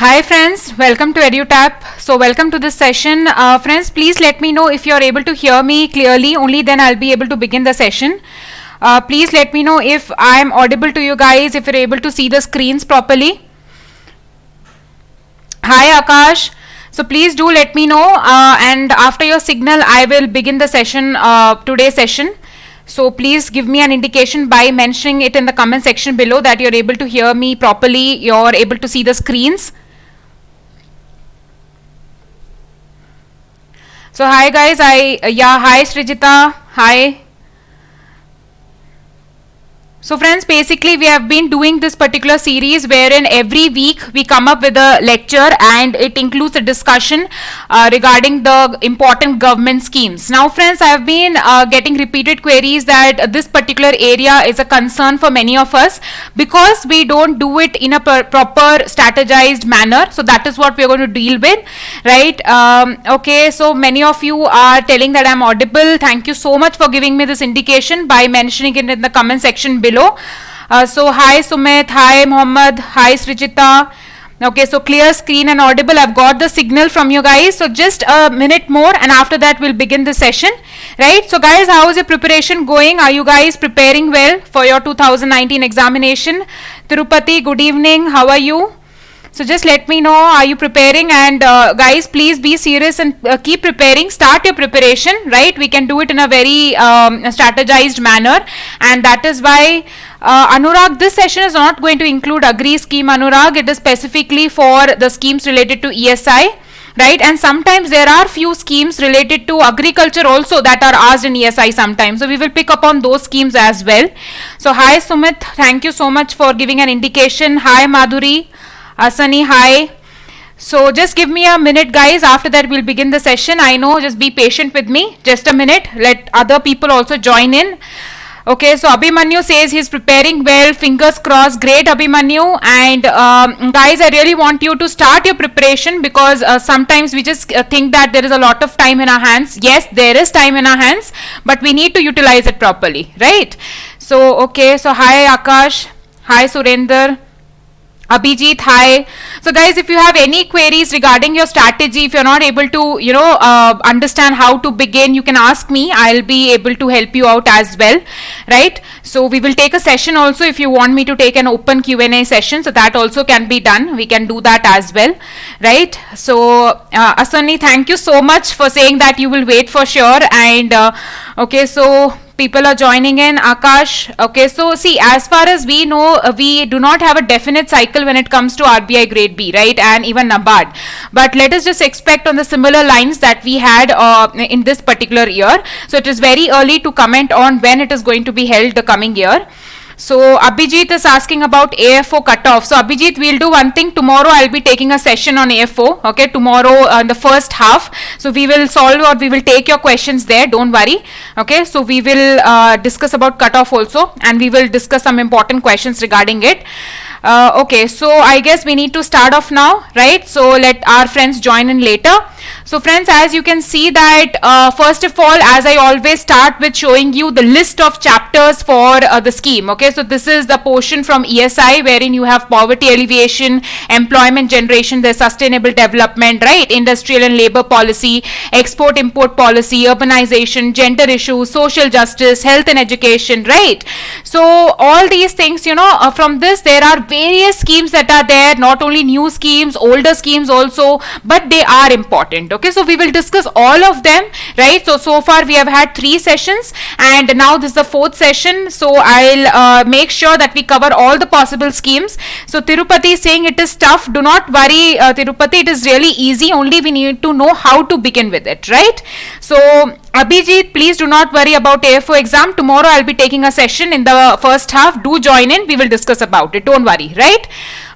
Hi friends, welcome to EduTap. So welcome to this session. Friends, please let me know if you are able to hear me clearly. Only then I'll be able to begin the session. Please let me know if I am audible to you guys, if you're able to see the screens properly. Hi Akash. So please do let me know, and after your signal I will begin the session, today's session. So please give me an indication by mentioning it in the comment section below that you're able to hear me properly, you're able to see the screens. So hi guys, hi Srijita, hi. So friends, basically we have been doing this particular series wherein every week we come up with a lecture and it includes a discussion regarding the important government schemes. Now friends, I have been getting repeated queries that this particular area is a concern for many of us because we don't do it in a proper strategized manner. So that is what we are going to deal with, right? Okay, so many of you are telling that I'm audible. Thank you so much for giving me this indication by mentioning it in the comment section below. So hi Sumit, hi Mohammed, hi Srijita. Okay, so clear screen and audible. I've got the signal from you guys. So just a minute more and after that we'll begin the session, right? So guys, how is your preparation going? Are you guys preparing well for your 2019 examination? Tirupati, good evening. How are you? So just let me know, are you preparing? And guys, please be serious and keep preparing. Start your preparation, right? We can do it in a very strategized manner, and that is why Anurag, this session is not going to include Agri scheme, Anurag. It is specifically for the schemes related to ESI, right? And sometimes there are few schemes related to agriculture also that are asked in ESI sometimes. So we will pick up on those schemes as well. So hi Sumit, thank you so much for giving an indication. Hi Madhuri. Asani, hi. So just give me a minute guys, after that we'll begin the session. I know, just be patient with me, just a minute, let other people also join in. Okay, so Abhimanyu says he's preparing well, fingers crossed. Great Abhimanyu. And guys, I really want you to start your preparation because sometimes we just think that there is a lot of time in our hands. Yes, there is time in our hands, but we need to utilize it properly, right? So okay, so hi Akash, hi Surender, Abhijit, hi. So guys, if you have any queries regarding your strategy, if you're not able to, understand how to begin, you can ask me. I'll be able to help you out as well, right? So we will take a session also if you want me to take an open Q&A session. So that also can be done. We can do that as well, right? So Asani, thank you so much for saying that you will wait for sure. And okay, so people are joining in. Akash, okay, so see, as far as we know, we do not have a definite cycle when it comes to RBI Grade B, right, and even NABARD, but let us just expect on the similar lines that we had in this particular year. So it is very early to comment on when it is going to be held the coming year. So Abhijit is asking about AFO cutoff. So Abhijit, we'll do one thing. Tomorrow I'll be taking a session on AFO. Okay, tomorrow in the first half. So we will solve or we will take your questions there. Don't worry. Okay, so we will discuss about cutoff also, and we will discuss some important questions regarding it. Okay, so I guess we need to start off now, right? So let our friends join in later. So friends, as you can see that first of all, as I always start with showing you the list of chapters for the scheme. Okay, so this is the portion from ESI wherein you have poverty alleviation, employment generation, the sustainable development, right, industrial and labor policy, export import policy, urbanization, gender issues, social justice, health and education, right? So all these things, from this there are various schemes that are there, not only new schemes, older schemes also, but they are important. Okay, so we will discuss all of them, right? So far we have had 3 sessions and now this is the 4th session. So I'll make sure that we cover all the possible schemes. So Tirupati is saying it is tough. Do not worry, Tirupati, it is really easy, only we need to know how to begin with it, right? So Abhijit, please do not worry about AFO exam. Tomorrow I'll be taking a session in the first half. Do join in, we will discuss about it, don't worry, right?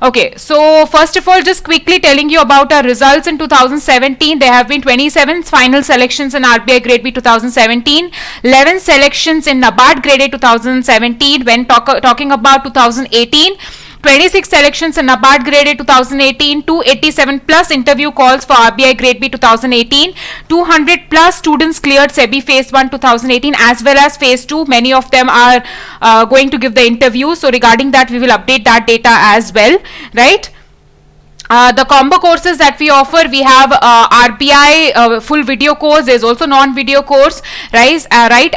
Okay, so first of all, just quickly telling you about our results in 2017. There have been 27 final selections in RBI Grade B 2017, 11 selections in NABARD Gr A 2017. When talking about 2018, 26 selections in NABARD Gr A 2018, 287 plus interview calls for RBI Grade B 2018, 200 plus students cleared SEBI Phase 1 2018 as well as Phase 2. Many of them are going to give the interview. So regarding that, we will update that data as well, right? The combo courses that we offer, we have RBI full video course. There's also non-video course, right?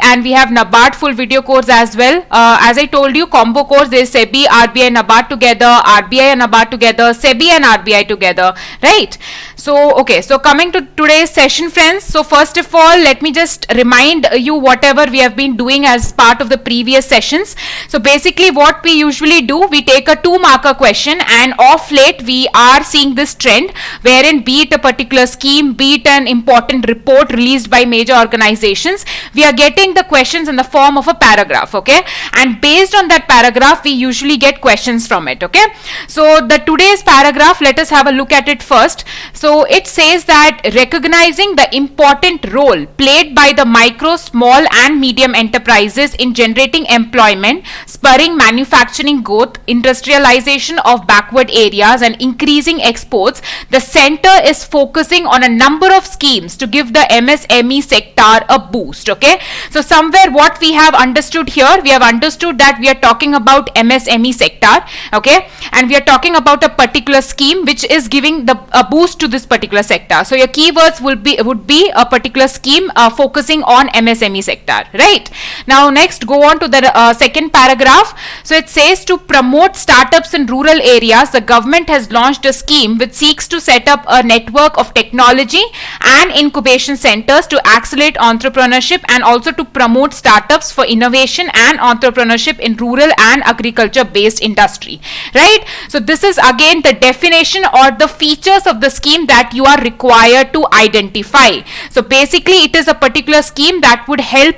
And we have NABARD full video course as well. As I told you, combo course, there's SEBI, RBI, NABARD together, RBI and NABARD together, SEBI and RBI together, right? So, okay, so coming to today's session, friends. So first of all, let me just remind you whatever we have been doing as part of the previous sessions. So basically what we usually do, we take a 2-marker question, and of late we are seeing this trend wherein, be it a particular scheme, be it an important report released by major organizations, we are getting the questions in the form of a paragraph, okay? And based on that paragraph, we usually get questions from it, okay? So the today's paragraph, let us have a look at it first. So it says that recognizing the important role played by the micro, small and medium enterprises in generating employment, spurring manufacturing growth, industrialization of backward areas and increasing exports, the center is focusing on a number of schemes to give the MSME sector a boost, okay? So somewhere what we have understood here, we have understood that we are talking about MSME sector, okay? And we are talking about a particular scheme which is giving a boost to this particular sector. So your keywords would be a particular scheme focusing on MSME sector, right? Now next, go on to the second paragraph. So it says, to promote startups in rural areas, the government has launched a scheme which seeks to set up a network of technology and incubation centers to accelerate entrepreneurship and also to promote startups for innovation and entrepreneurship in rural and agriculture based industry, right? So this is again the definition or the features of the scheme that you are required to identify. So basically it is a particular scheme that would help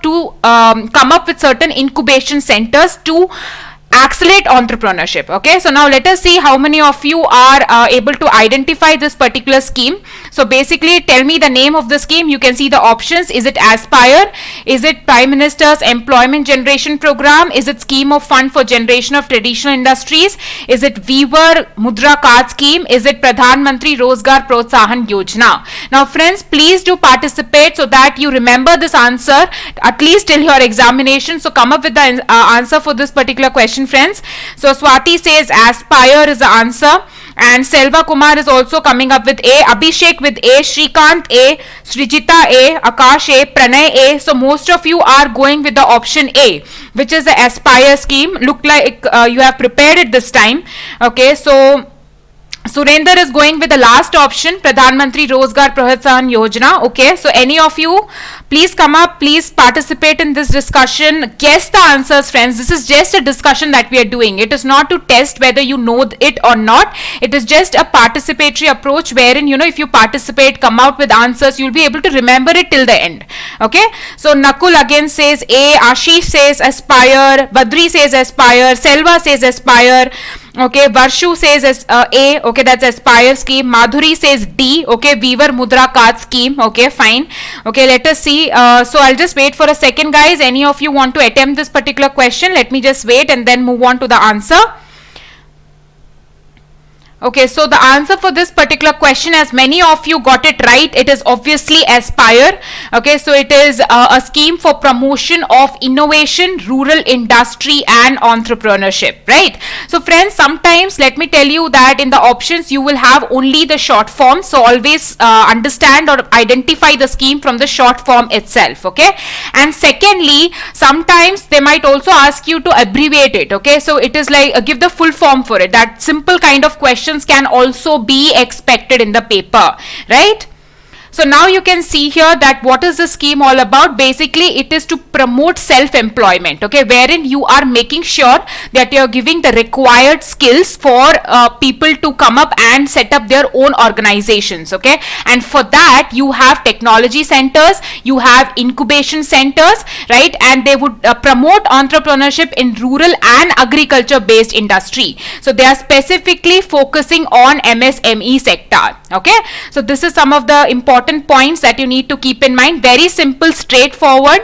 to come up with certain incubation centers to accelerate entrepreneurship, okay? So now let us see how many of you are able to identify this particular scheme. So basically, tell me the name of the scheme. You can see the options. Is it Aspire? Is it Prime Minister's Employment Generation Program? Is it Scheme of Fund for Generation of Traditional Industries? Is it Weaver Mudra Card Scheme? Is it Pradhan Mantri Rozgar Protsahan Yojana? Now friends, please do participate so that you remember this answer at least till your examination. So come up with the answer for this particular question, friends. So Swati says Aspire is the answer, and Selva Kumar is also coming up with A, Abhishek with A, Shrikant A, Srijita A, Akash A, Pranay A. So most of you are going with the option A, which is the Aspire scheme. Look like you have prepared it this time, okay? So Surender is going with the last option, Pradhan Mantri Rozgar Protsahan Yojana. Okay, so any of you, please come up, please participate in this discussion. Guess the answers, friends. This is just a discussion that we are doing. It is not to test whether you know it or not. It is just a participatory approach wherein, you know, if you participate, come out with answers, you'll be able to remember it till the end. Okay, so Nakul again says A, Ashish says Aspire, Badri says Aspire, Selva says Aspire. Okay, Varshu says A, okay, that's Aspire scheme. Madhuri says D, okay, Weaver Mudra Card scheme, okay, fine. Okay, let us see. So I'll just wait for a second, guys. Any of you want to attempt this particular question? Let me just wait and then move on to the answer. Okay, so the answer for this particular question, as many of you got it right, it is obviously Aspire. Okay, so it is a scheme for promotion of innovation, rural industry and entrepreneurship, right? So friends, sometimes let me tell you that in the options you will have only the short form. So always understand or identify the scheme from the short form itself, okay? And secondly, sometimes they might also ask you to abbreviate it, okay? So it is like give the full form for it. That simple kind of questions can also be expected in the paper, right? So now you can see here that what is the scheme all about. Basically, it is to promote self-employment, okay, wherein you are making sure that you are giving the required skills for people to come up and set up their own organizations, okay? And for that, you have technology centers, you have incubation centers, right? And they would promote entrepreneurship in rural and agriculture based industry. So they are specifically focusing on MSME sector, okay? So this is some of the important points that you need to keep in mind. Very simple, straightforward.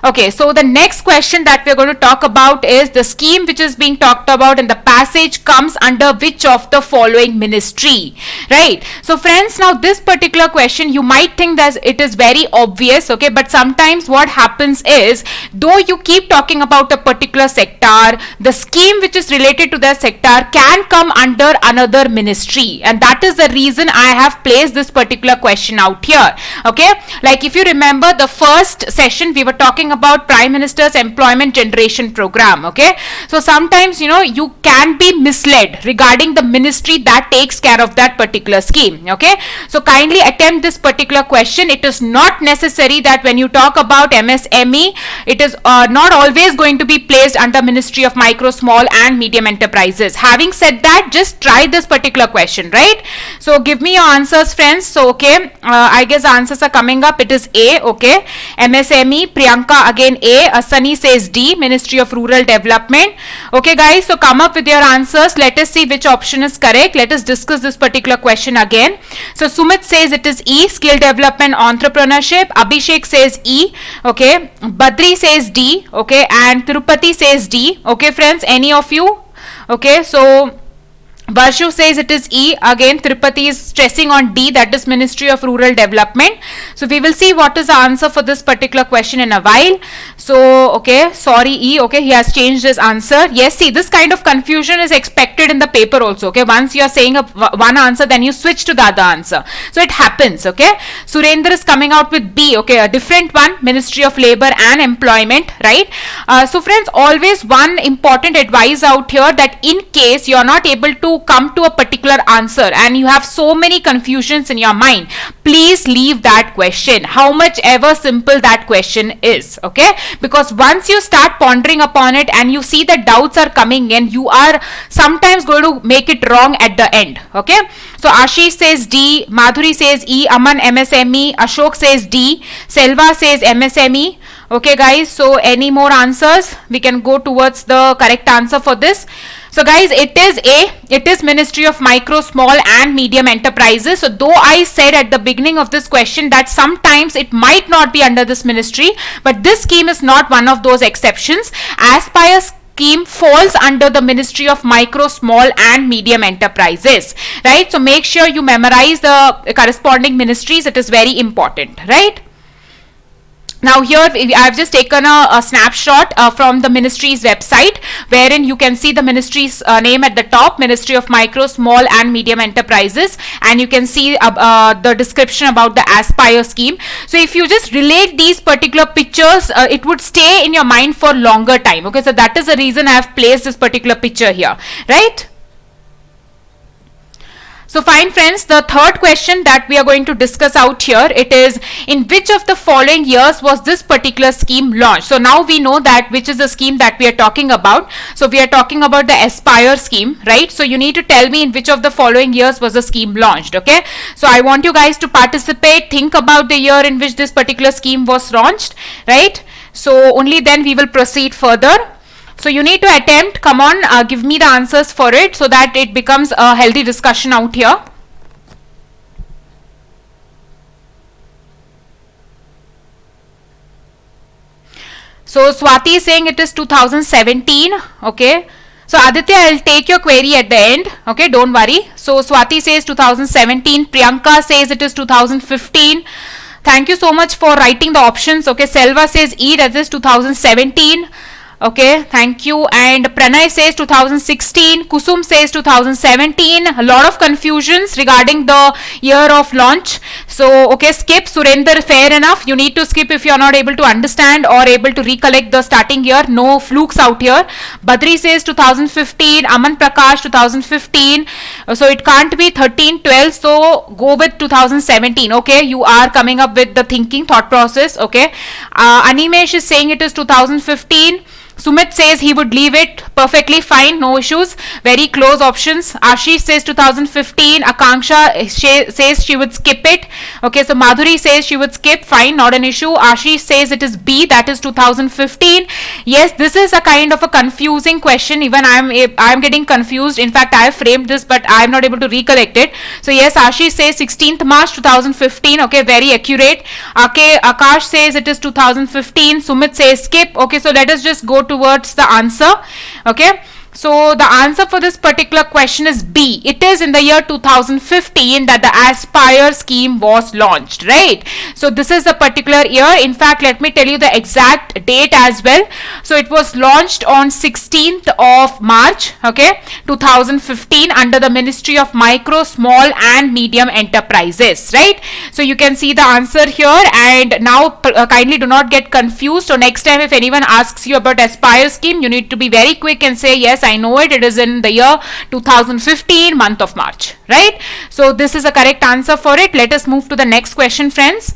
Okay, so the next question that we're going to talk about is the scheme which is being talked about in the passage comes under which of the following ministry, right? So friends, now this particular question you might think that it is very obvious, okay, but sometimes what happens is, though you keep talking about a particular sector, the scheme which is related to that sector can come under another ministry, and that is the reason I have placed this particular question out here. Okay, like if you remember the first session we were talking about Prime Minister's Employment Generation Program. Okay, so sometimes you can be misled regarding the ministry that takes care of that particular scheme. Okay, so kindly attempt this particular question. It is not necessary that when you talk about MSME, it is not always going to be placed under Ministry of Micro, Small and Medium Enterprises. Having said that, just try this particular question, right? So give me your answers, friends. So okay, I guess answers are coming up. It is A. Okay, MSME. Priyanka again A. Sunny says D, Ministry of Rural Development. Okay guys, so come up with your answers. Let us see which option is correct. Let us discuss this particular question again. So Sumit says it is E, Skill Development Entrepreneurship. Abhishek says E. Okay, Badri says D. Okay, and Tirupati says D. Okay friends, any of you? Okay, so Varshu says it is E. Again, Tirupati is stressing on D, that is Ministry of Rural Development. So we will see what is the answer for this particular question in a while. So, okay, sorry E. Okay, he has changed his answer. Yes, see, this kind of confusion is expected in the paper also. Okay, once you are saying one answer, then you switch to the other answer. So it happens. Okay, Surendra is coming out with B. Okay, a different one, Ministry of Labor and Employment, right? So friends, always one important advice out here, that in case you are not able to come to a particular answer and you have so many confusions in your mind, please leave that question, how much ever simple that question is. Okay, because once you start pondering upon it and you see the doubts are coming in, you are sometimes going to make it wrong at the end. Okay, so Ashish says D, Madhuri says E, Aman MSME, Ashok says D, Selva says MSME. Okay guys, so any more answers? We can go towards the correct answer for this. So guys, it is A. It is Ministry of Micro, Small and Medium Enterprises. So though I said at the beginning of this question that sometimes it might not be under this ministry, but this scheme is not one of those exceptions. Aspire scheme falls under the Ministry of Micro, Small and Medium Enterprises, right? So make sure you memorize the corresponding ministries. It is very important, right? Now here I have just taken a snapshot from the ministry's website, wherein you can see the ministry's name at the top, Ministry of Micro, Small and Medium Enterprises, and you can see the description about the Aspire scheme. So if you just relate these particular pictures, it would stay in your mind for longer time. Okay, so that is the reason I have placed this particular picture here, right? So fine friends, the third question that we are going to discuss out here, it is, in which of the following years was this particular scheme launched? So now we know that which is the scheme that we are talking about. So we are talking about the Aspire scheme, right? So you need to tell me in which of the following years was the scheme launched. Okay, so I want you guys to participate, think about the year in which this particular scheme was launched, right? So only then we will proceed further. So you need to attempt, come on, give me the answers for it so that it becomes a healthy discussion out here. So Swati is saying it is 2017. Okay. So Aditya, I'll take your query at the end. Okay, don't worry. So Swati says 2017. Priyanka says it is 2015. Thank you so much for writing the options. Okay, Selva says E, that is 2017. Okay, thank you. And Pranay says 2016. Kusum says 2017. A lot of confusions regarding the year of launch. So, okay, skip. Surender, fair enough. You need to skip if you are not able to understand or able to recollect the starting year. No flukes out here. Badri says 2015. Aman Prakash 2015. So, it can't be 13, 12. So, go with 2017. Okay, you are coming up with the thinking thought process. Okay. Animesh is saying it is 2015. Sumit says he would leave it. Perfectly fine, no issues. Very close options. Ashish says 2015. Akanksha says she would skip it. Okay, so Madhuri says she would skip. Fine, not an issue. Ashish says it is B, that is 2015. Yes, this is a kind of a confusing question. Even I am getting confused. In fact, I have framed this, but I am not able to recollect it. So yes, Ashish says 16th March 2015. Okay, very accurate. Okay, Akash says it is 2015. Sumit says skip. Okay, so let us just go towards the answer. Okay, so the answer for this particular question is B. It is in the year 2015 that the Aspire scheme was launched, right? So this is the particular year. In fact, let me tell you the exact date as well. So it was launched on 16th of March, okay, 2015 under the Ministry of Micro, Small and Medium Enterprises, right? So you can see the answer here, and now kindly do not get confused. So next time if anyone asks you about Aspire scheme, you need to be very quick and say, yes, I know it. It is in the year 2015, month of March, right? So this is a correct answer for it. Let us move to the next question, friends.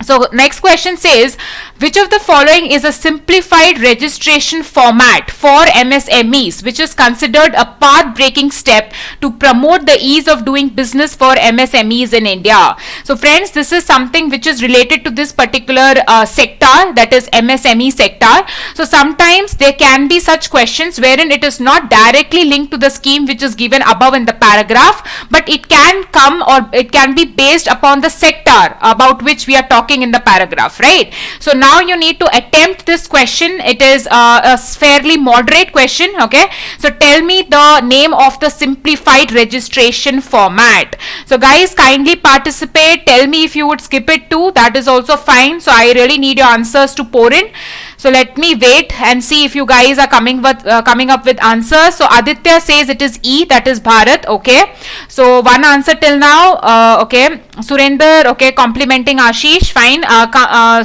So next question says, which of the following is a simplified registration format for MSMEs, which is considered a path-breaking step to promote the ease of doing business for MSMEs in India? So friends, this is something which is related to this particular sector, that is MSME sector. So sometimes there can be such questions wherein it is not directly linked to the scheme which is given above in the paragraph, but it can come, or it can be based upon the sector about which we are talking in the paragraph, right? So now you need to attempt this question. It is a fairly moderate question. Okay, so tell me the name of the simplified registration format. So guys, kindly participate. Tell me if you would skip it too, that is also fine. So I really need your answers to pour in. So let me wait and see if you guys are coming up with answers. So Aditya says it is E, that is Bharat. Okay, so one answer till now. Okay, Surender, okay, complimenting Ashish, fine.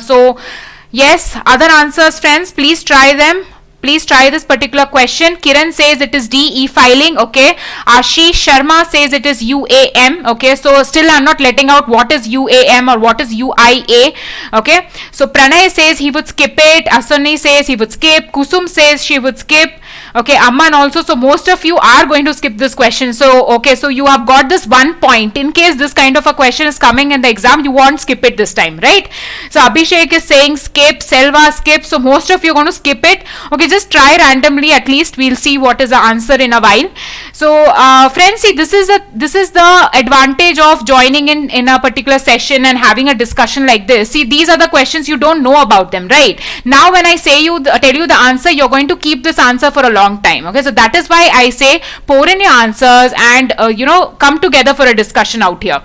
So yes, other answers, friends, please try them. Please try this particular question. Kiran says it is D, e-filing. Okay. Ashish Sharma says it is UAM. Okay. So still I'm not letting out what is UAM or what is UIA. Okay. So Pranay says he would skip it. Asani says he would skip. Kusum says she would skip. Okay, Amman also. So most of you are going to skip this question. So okay, so you have got this 1 point. In case this kind of a question is coming in the exam, you won't skip it this time, right? So Abhishek is saying skip, Selva skip. So most of you are going to skip it. Okay, just try randomly. At least we'll see what is the answer in a while. So friends, see, this is the advantage of joining in a particular session and having a discussion like this. See, these are the questions you don't know about them, right? Now when I say tell you the answer, you're going to keep this answer for a long time. Okay, so that is why I say pour in your answers and come together for a discussion out here.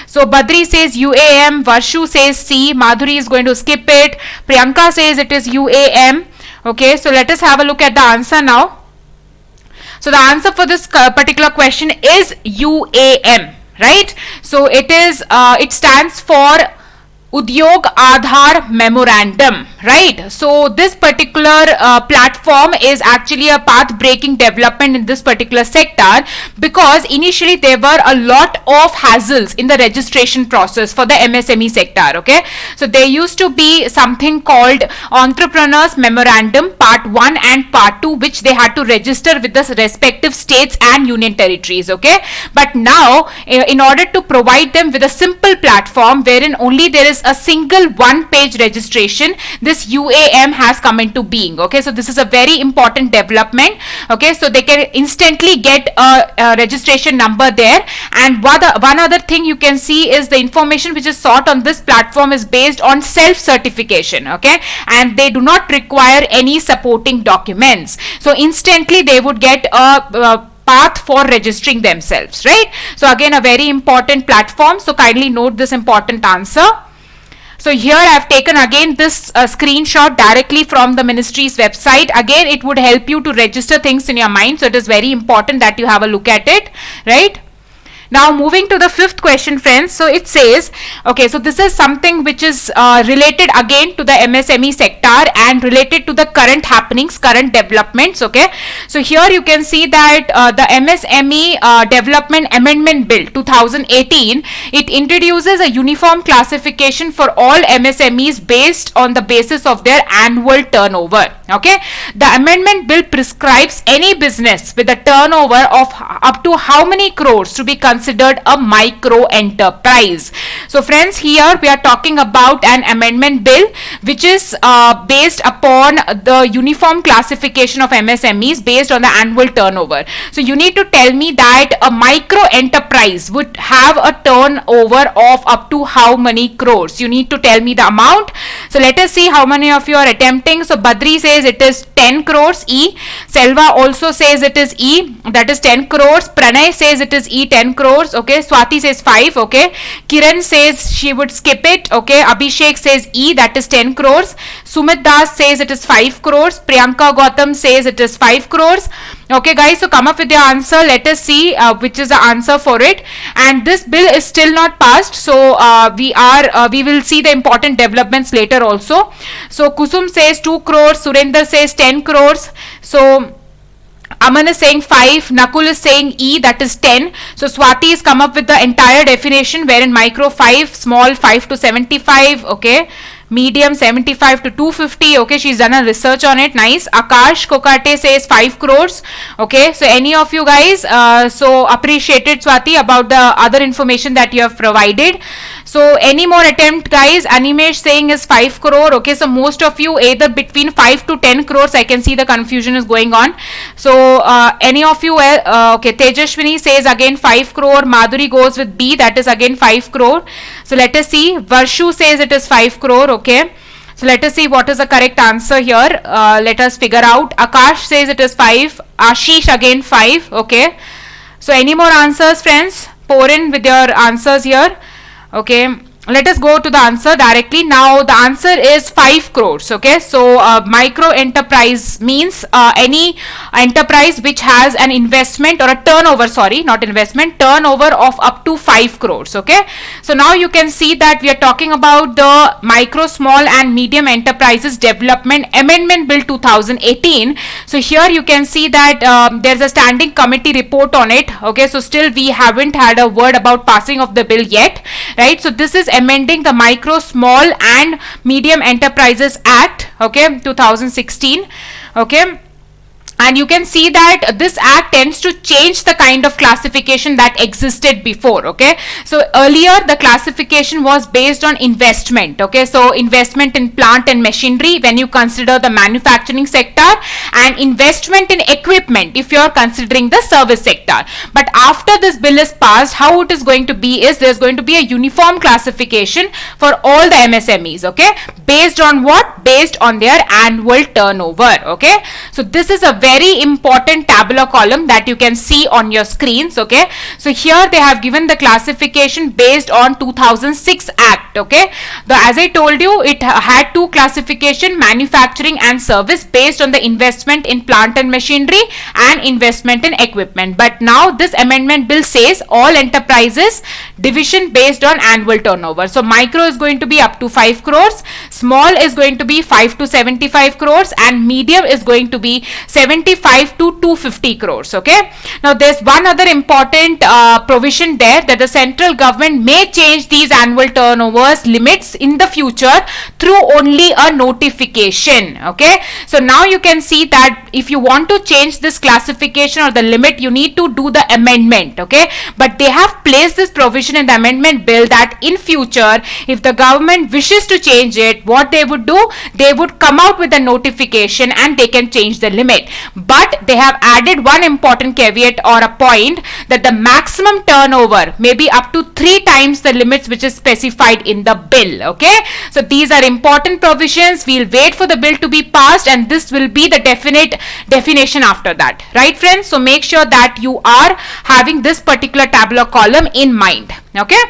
So Badri says UAM, Varshu says C, Madhuri is going to skip it, Priyanka says it is UAM. Okay, so let us have a look at the answer now. So the answer for this particular question is UAM, right? So it stands for Udyog Aadhar Memorandum, right? So this particular platform is actually a path-breaking development in this particular sector, because initially there were a lot of hassles in the registration process for the MSME sector. Okay, so there used to be something called Entrepreneurs Memorandum Part 1 and Part 2, which they had to register with the respective states and union territories. Okay, but now in order to provide them with a simple platform wherein only there is a single one-page registration, this UAM has come into being. Okay, so this is a very important development. Okay, so they can instantly get a registration number there. And one other thing you can see is the information which is sought on this platform is based on self-certification. Okay, and they do not require any supporting documents. So instantly they would get a path for registering themselves, right? So again, a very important platform. So kindly note this important answer. So here I have taken again this screenshot directly from the ministry's website. Again, it would help you to register things in your mind. So it is very important that you have a look at it, right? Now moving to the fifth question, friends. So it says, okay, so this is something which is related again to the MSME sector and related to the current happenings, current developments. Okay, so here you can see that the MSME Development Amendment Bill 2018, it introduces a uniform classification for all MSMEs based on the basis of their annual turnover. Okay, the amendment bill prescribes any business with a turnover of up to how many crores to be considered a micro enterprise. So friends, here we are talking about an amendment bill which is based upon the uniform classification of MSMEs based on the annual turnover. So you need to tell me that a micro enterprise would have a turnover of up to how many crores. You need to tell me the amount. So let us see how many of you are attempting. So Badri says it is 10 crores E. Selva also says it is E, that is 10 crores. Pranay says it is E, 10 crores. Okay, Swati says 5. Okay, Kiran says she would skip it. Okay, Abhishek says E, that is 10 crores. Sumit Das says it is 5 crores. Priyanka Gautam says it is 5 crores. Okay guys, so come up with your answer. Let us see which is the answer for it. And this bill is still not passed, so we will see the important developments later also. So Kusum says 2 crores, Surinder says 10 crores. So Aman is saying 5, Nakul is saying E, that is 10. So Swati has come up with the entire definition, wherein micro 5, small 5 to 75, okay, medium 75 to 250. Okay, she's done a research on it. Nice. Akash Kokate says 5 crores. Okay, so any of you guys so appreciated, Swati, about the other information that you have provided. So any more attempt, guys? Animesh saying is 5 crore. Okay, so most of you either between 5 to 10 crores. I can see the confusion is going on. So any of you, okay, Tejashwini says again 5 crore. Madhuri goes with B, that is again 5 crore. So let us see. Varshu says it is 5 crore. Okay, so let us see what is the correct answer here. Let us figure out. Akash says it is 5. Ashish again 5. Okay, so any more answers, friends? Pour in with your answers here. Okay, let us go to the answer directly. Now the answer is 5 crores. Okay, so micro enterprise means any enterprise which has an investment or a turnover, sorry, not investment, turnover of up to 5 crores. Okay, so now you can see that we are talking about the micro, small and medium enterprises development amendment bill 2018. So here you can see that there's a standing committee report on it. Okay, so still we haven't had a word about passing of the bill yet, right? So this is amending the Micro, Small and Medium Enterprises Act, okay, 2016, okay. And you can see that this act tends to change the kind of classification that existed before. Okay, so earlier the classification was based on investment. Okay, so investment in plant and machinery when you consider the manufacturing sector, and investment in equipment if you are considering the service sector. But after this bill is passed, how it is going to be is there's going to be a uniform classification for all the MSMEs. Okay, based on what? Based on their annual turnover. Okay, so this is a very important tabular column that you can see on your screens. Okay, so here they have given the classification based on 2006 Act. Okay, as I told you, it had two classification, manufacturing and service, based on the investment in plant and machinery and investment in equipment. But now this amendment bill says all enterprises division based on annual turnover. So micro is going to be up to 5 crores, small is going to be 5 to 75 crores, and medium is going to be 75 to 250 crores. Okay, now there's one other important provision there, that the central government may change these annual turnovers limits in the future through only a notification. Okay, so now you can see that if you want to change this classification or the limit, you need to do the amendment. Okay, but they have placed this provision in the amendment bill that in future, if the government wishes to change it, what they would do, they would come out with a notification and they can change the limit. But they have added one important caveat or a point, that the maximum turnover may be up to 3 times the limits which is specified in the bill. Okay, so these are important provisions. We'll wait for the bill to be passed and this will be the definite definition after that, right friends? So make sure that you are having this particular tabular column in mind. Okay,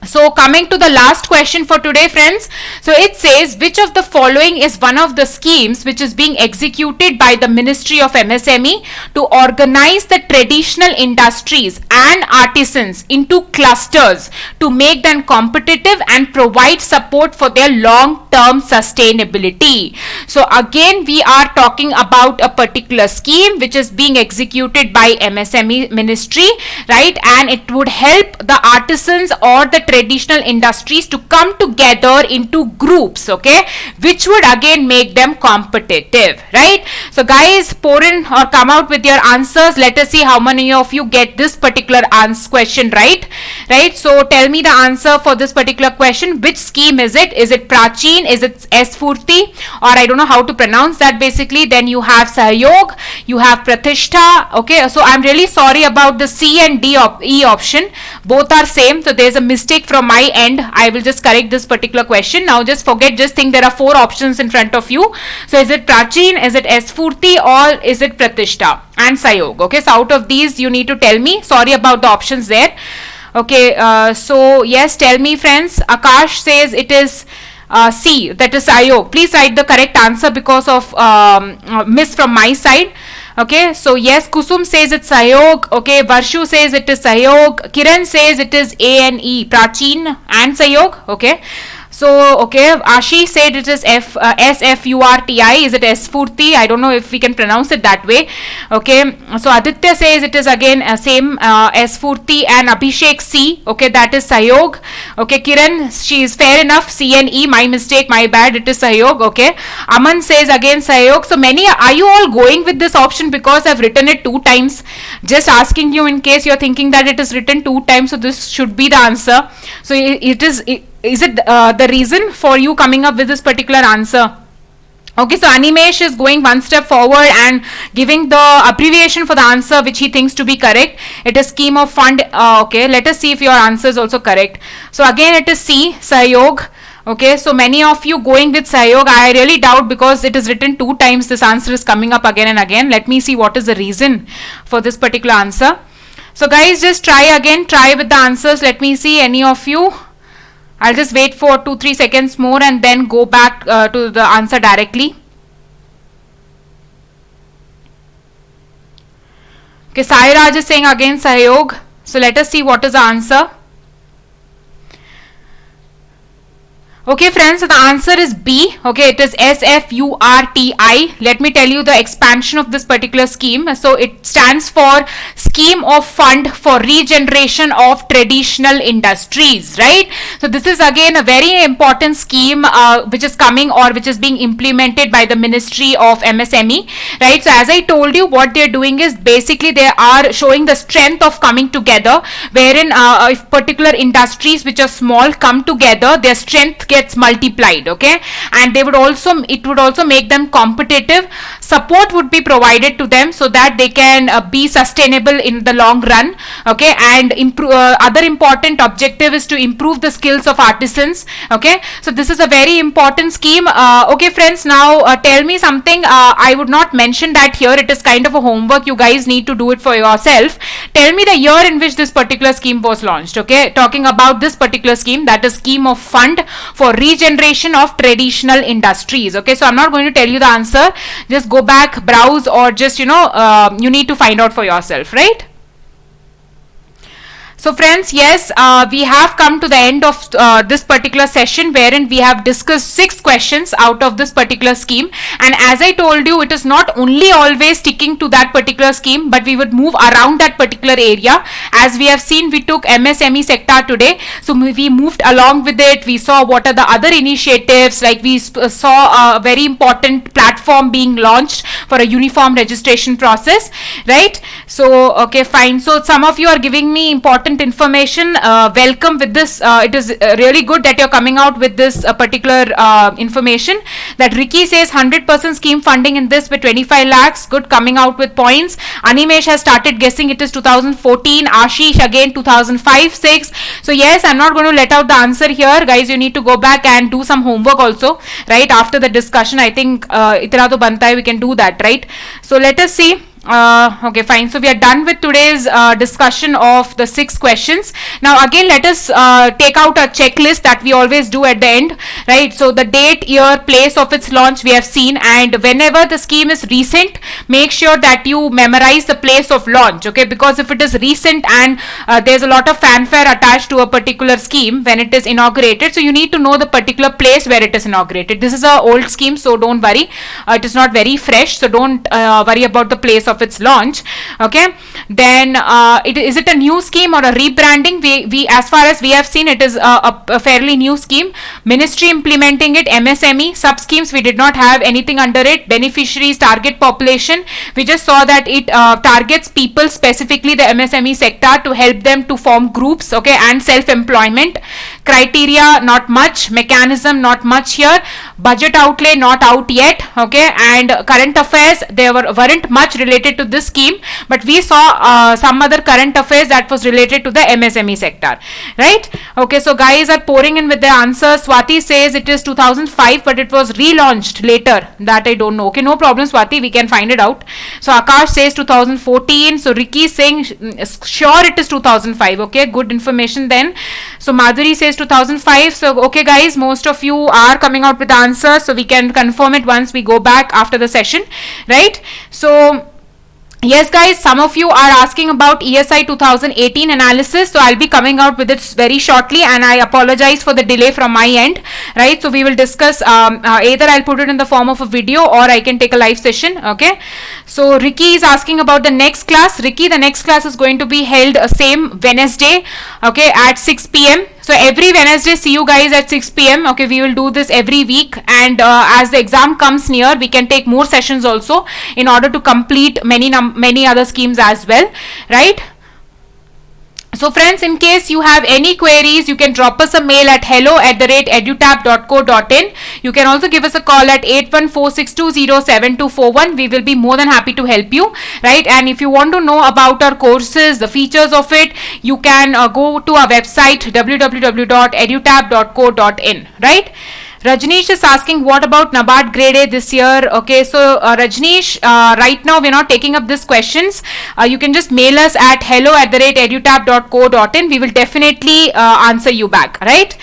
So coming to the last question for today, friends. So it says, which of the following is one of the schemes which is being executed by the Ministry of MSME to organize the traditional industries and artisans into clusters to make them competitive and provide support for their long-term sustainability. So again, we are talking about a particular scheme which is being executed by MSME Ministry, right? And it would help the artisans or the traditional industries to come together into groups, okay, which would again make them competitive, right? So guys, pour in or come out with your answers. Let us see how many of you get this particular question right. So tell me the answer for this particular question. Which scheme is it? Is it Prachin? Is it Spurti? Or I don't know how to pronounce that basically. Then you have Sahyog, you have Pratishtha, okay. So I'm really sorry about the C and E option. Both are same, so there's a mistake from my end. I will just correct this particular question. Now just think there are 4 options in front of you. So is it Prachin, is it Spurti, or is it Pratishtha and Sayog? Okay, so out of these you need to tell me. Sorry about the options there. Okay, so yes, tell me friends. Akash says it is C, that is Sayog. Please write the correct answer because of miss from my side. Okay, so yes, Kusum says it's Sayog. Okay, Varshu says it is Sayog. Kiran says it is A and E, Prachin and Sayog. Okay, so okay, Ashi said it is Sfurti. Is it Spurti? I don't know if we can pronounce it that way. Okay, so Aditya says it is again same Spurti, and Abhishek C. Okay, that is Sayog. Okay, Kiran, she is fair enough. C and E, my mistake, my bad. It is Sayog. Okay, Aman says again Sayog. So many, are you all going with this option because I've written it 2 times? Just asking you in case you're thinking that it is written 2 times. So this should be the answer. So it is. Is it the reason for you coming up with this particular answer? Okay, so Animesh is going one step forward and giving the abbreviation for the answer which he thinks to be correct. It is scheme of fund. Okay, let us see if your answer is also correct. So again it is C, Sayog. Okay, so many of you going with Sayog. I really doubt because it is written 2 times. This answer is coming up again and again. Let me see what is the reason for this particular answer. So guys, just try again. Try with the answers. Let me see any of you. I'll just wait for 2-3 seconds more and then go back to the answer directly. Okay, Sairaj is saying again Sayog. So let us see what is the answer. Okay friends, so the answer is B. Okay, it is Sfurti. Let me tell you the expansion of this particular scheme. So it stands for Scheme of Fund for Regeneration of Traditional Industries, right? So this is again a very important scheme which is coming or which is being implemented by the Ministry of MSME, right? So as I told you, what they're doing is basically they are showing the strength of coming together, wherein if particular industries which are small come together, their strength gets multiplied, okay, and it would also make them competitive. Support would be provided to them so that they can be sustainable in the long run, okay, and improve. Other important objective is to improve the skills of artisans, okay. So this is a very important scheme. Okay friends, now tell me something. I would not mention that here. It is kind of a homework. You guys need to do it for yourself. Tell me the year in which this particular scheme was launched, okay. Talking about this particular scheme, that is Scheme of Fund for Regeneration of Traditional Industries, okay. So I'm not going to tell you the answer. Just go back, browse, or just you need to find out for yourself, right? So friends, yes, we have come to the end of this particular session wherein we have discussed 6 questions out of this particular scheme. And as I told you, it is not only always sticking to that particular scheme, but we would move around that particular area. As we have seen, we took MSME sector today. So we moved along with it. We saw what are the other initiatives, like we saw a very important platform being launched for a uniform registration process, right? So, okay, fine. So some of you are giving me important information. Welcome with this. It is really good that you're coming out with this particular information. That Ricky says 100% scheme funding in this with 25 lakhs. Good, coming out with points. Animesh has started guessing it is 2014. Ashish again 2005-6. So yes, I'm not going to let out the answer here, guys. You need to go back and do some homework also, right? After the discussion, I think itna to banta hai, we can do that, right? So let us see. Okay, fine. So we are done with today's discussion of the 6 questions. Now again, let us take out a checklist that we always do at the end, right? So the date, year, place of its launch we have seen, and whenever the scheme is recent, make sure that you memorize the place of launch, okay? Because if it is recent and there's a lot of fanfare attached to a particular scheme when it is inaugurated, so you need to know the particular place where it is inaugurated. This is an old scheme, so don't worry. It is not very fresh, so don't worry about the place of its launch. Okay, then is it a new scheme or a rebranding? We as far as we have seen, it is a fairly new scheme. Ministry implementing it. MSME sub schemes, we did not have anything under it. Beneficiaries, target population, we just saw that it targets people, specifically the MSME sector, to help them to form groups, okay, and self-employment. Criteria, not much. Mechanism, not much here. Budget outlay, not out yet, okay, and current affairs, there weren't much related to this scheme, but we saw some other current affairs that was related to the MSME sector, right? Okay, so guys are pouring in with their answers. Swati says it is 2005, but it was relaunched later. That I don't know. Okay, no problem, Swati, we can find it out. So Akash says 2014. So Ricky is saying sure it is 2005. Okay, good information then. So Madhuri says 2005. So okay guys, most of you are coming out with the answer, so we can confirm it once we go back after the session, right? So yes guys, some of you are asking about ESI 2018 analysis, so I'll be coming out with it very shortly, and I apologize for the delay from my end, right? So we will discuss, either I'll put it in the form of a video or I can take a live session, okay? So Ricky is asking about the next class. Ricky, the next class is going to be held same Wednesday, okay, at 6 p.m. So every Wednesday, see you guys at 6 p.m. Okay, we will do this every week, and as the exam comes near, we can take more sessions also in order to complete many other schemes as well, right? So friends, in case you have any queries, you can drop us a mail at hello@edutab.co.in. You can also give us a call at 8146207241. We will be more than happy to help you, right? And if you want to know about our courses, the features of it, you can go to our website www.edutab.co.in, right? Rajneesh is asking, what about NABARD Gr A this year? Okay, so Rajneesh, right now we're not taking up these questions. You can just mail us at hello@edutab.co.in. We will definitely answer you back, right?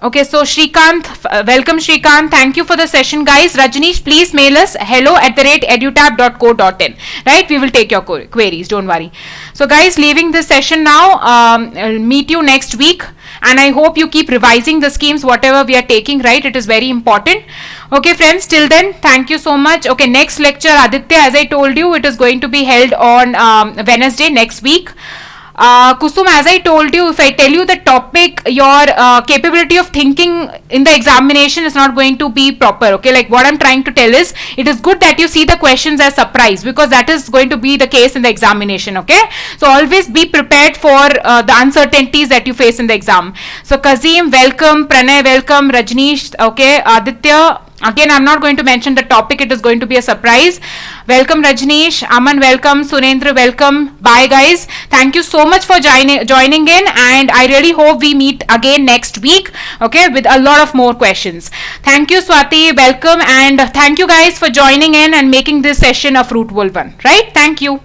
Okay, so Shrikant, welcome Shrikant. Thank you for the session, guys. Rajneesh, please mail us hello@edutab.co.in, right? We will take your queries, don't worry. So guys, leaving this session now. I'll meet you next week, and I hope you keep revising the schemes, whatever we are taking, right? It is very important. Okay friends, till then, thank you so much. Okay, next lecture, Aditya, as I told you, it is going to be held on Wednesday next week. Kusum, as I told you, if I tell you the topic, your capability of thinking in the examination is not going to be proper, okay? Like what I'm trying to tell is, it is good that you see the questions as surprise, because that is going to be the case in the examination, okay? So always be prepared for the uncertainties that you face in the exam. So Kazim, welcome. Pranay, welcome. Rajneesh, okay. Aditya, again, I'm not going to mention the topic. It is going to be a surprise. Welcome Rajneesh. Aman, welcome. Sunendra, welcome. Bye guys. Thank you so much for joining in, and I really hope we meet again next week, okay, with a lot of more questions. Thank you Swati, welcome, and thank you guys for joining in and making this session a fruitful one, right? Thank you.